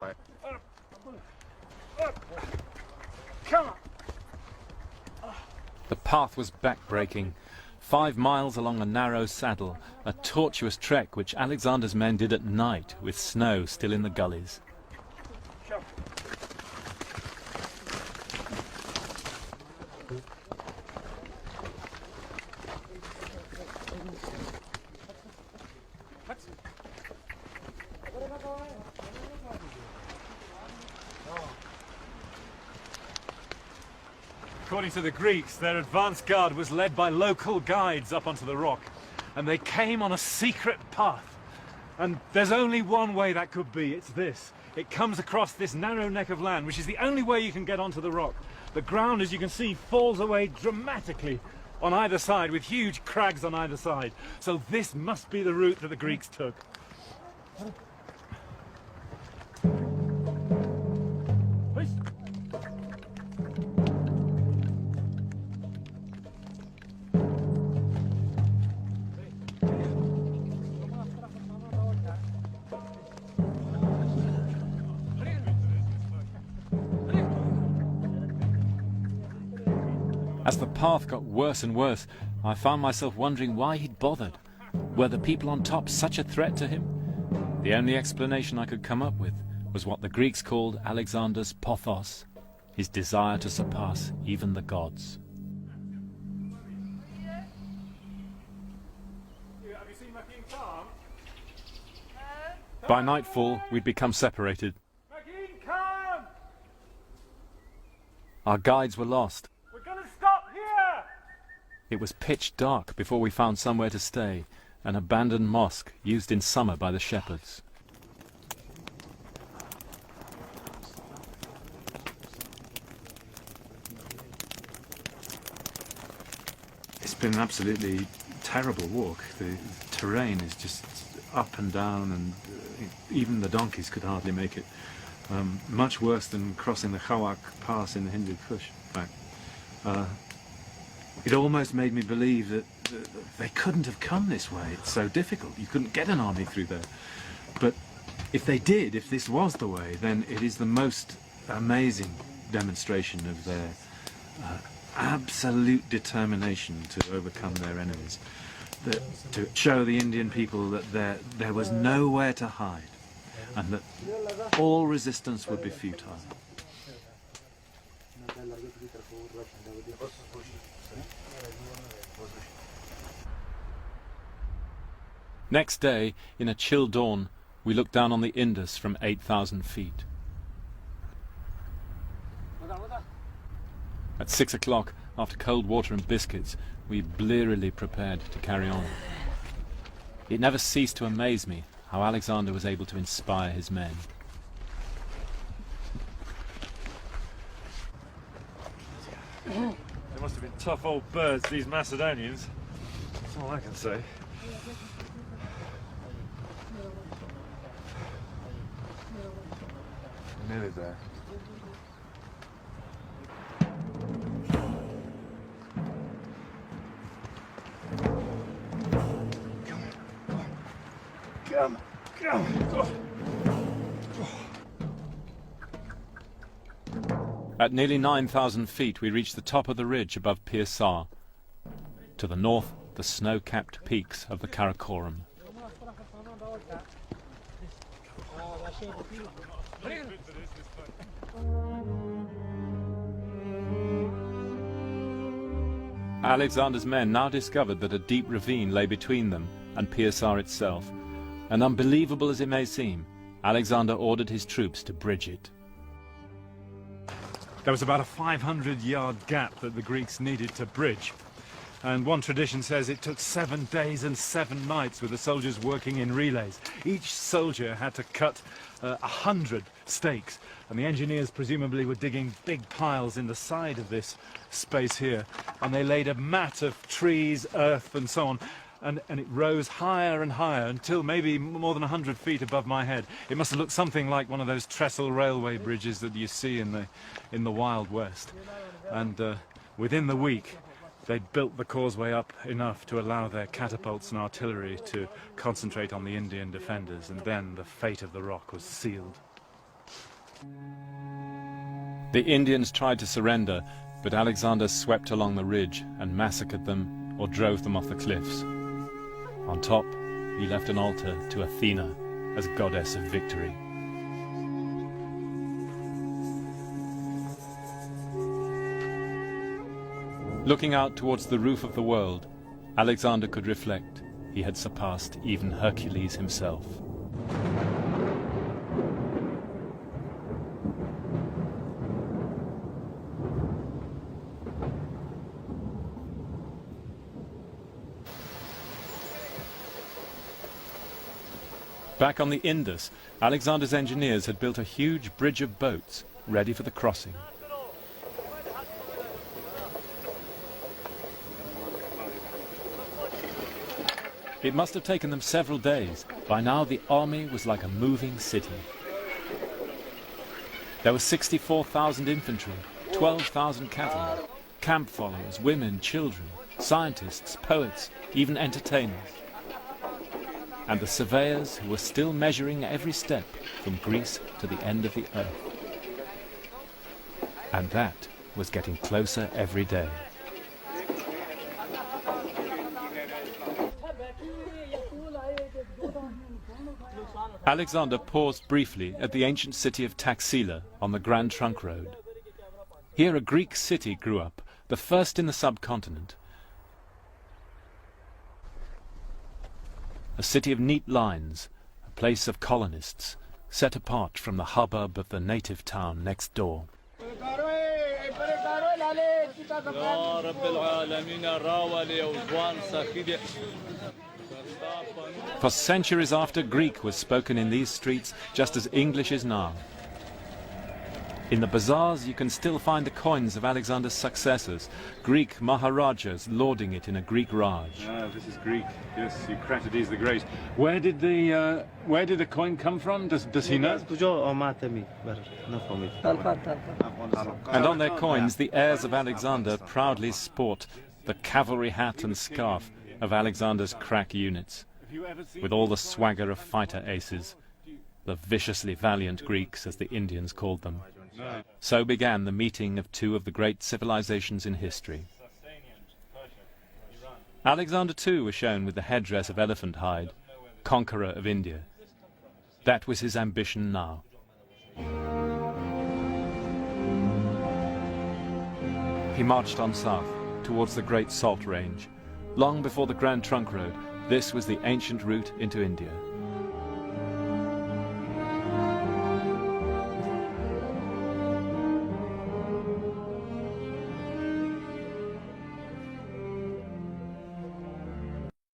Right. Come on. The path was back-breaking. 5 miles along a narrow saddle, a tortuous trek which Alexander's men did at night with snow still in the gullies. Come. According to the Greeks, their advance guard was led by local guides up onto the rock, and they came on a secret path. And there's only one way that could be, it's this. It comes across this narrow neck of land, which is the only way you can get onto the rock. The ground, as you can see, falls away dramatically on either side, with huge crags on either side. So this must be the route that the Greeks took. As the path got worse and worse, I found myself wondering why he'd bothered. Were the people on top such a threat to him? The only explanation I could come up with was what the Greeks called Alexander's pothos, his desire to surpass even the gods. Have you seen my King Khan? By nightfall, we'd become separated. My King Khan! Our guides were lost. We're gonna stop here! It was pitch dark before we found somewhere to stay, an abandoned mosque used in summer by the shepherds. It's been an absolutely terrible walk. The terrain is just up and down, and even the donkeys could hardly make it. Much worse than crossing the Khawak Pass in the Hindu Kush. In fact, it almost made me believe that they couldn't have come this way. It's so difficult. You couldn't get an army through there. But if they did, if this was the way, then it is the most amazing demonstration of their absolute determination to overcome their enemies. To show the Indian people that there was nowhere to hide, and that all resistance would be futile. Next day, in a chill dawn, we looked down on the Indus from 8,000 feet. At 6 o'clock, after cold water and biscuits, we blearily prepared to carry on. It never ceased to amaze me how Alexander was able to inspire his men. They must have been tough old birds, these Macedonians. That's all I can say. We're nearly there. Come. At nearly 9,000 feet, we reached the top of the ridge above Pearsor. To the north, the snow-capped peaks of the Karakoram. Alexander's men now discovered that a deep ravine lay between them and Pearsor itself, and unbelievable as it may seem, Alexander ordered his troops to bridge it. There was about a 500-yard gap that the Greeks needed to bridge. And one tradition says it took 7 days and 7 nights with the soldiers working in relays. Each soldier had to cut 100 stakes, and the engineers presumably were digging big piles in the side of this space here, and they laid a mat of trees, earth and so on, and it rose higher and higher until maybe more than 100 feet above my head. It must have looked something like one of those trestle railway bridges that you see in the Wild West. And within the week, they'd built the causeway up enough to allow their catapults and artillery to concentrate on the Indian defenders, and then the fate of the rock was sealed. The Indians tried to surrender, but Alexander swept along the ridge and massacred them or drove them off the cliffs. On top, he left an altar to Athena as goddess of victory. Looking out towards the roof of the world, Alexander could reflect he had surpassed even Hercules himself. Back on the Indus, Alexander's engineers had built a huge bridge of boats ready for the crossing. It must have taken them several days. By now the army was like a moving city. There were 64,000 infantry, 12,000 cavalry, camp followers, women, children, scientists, poets, even entertainers. And the surveyors who were still measuring every step from Greece to the end of the earth. And that was getting closer every day. Alexander paused briefly at the ancient city of Chakesar on the Grand Trunk Road. Here a Greek city grew up, the first in the subcontinent. A city of neat lines, a place of colonists, set apart from the hubbub of the native town next door. For centuries after, Greek was spoken in these streets just as English is now. In the bazaars you can still find the coins of Alexander's successors, Greek Maharajas lauding it in a Greek Raj. This is Greek. Yes, Eucratides the Great. Where did the coin come from? Does he know? And on their coins the heirs of Alexander proudly sport the cavalry hat and scarf of Alexander's crack units, with all the swagger of fighter aces, the viciously valiant Greeks as the Indians called them. So began the meeting of two of the great civilizations in history. Alexander too was shown with the headdress of elephant hide, conqueror of India. That was his ambition now. He marched on south, towards the Great Salt Range. Long before the Grand Trunk Road, this was the ancient route into India.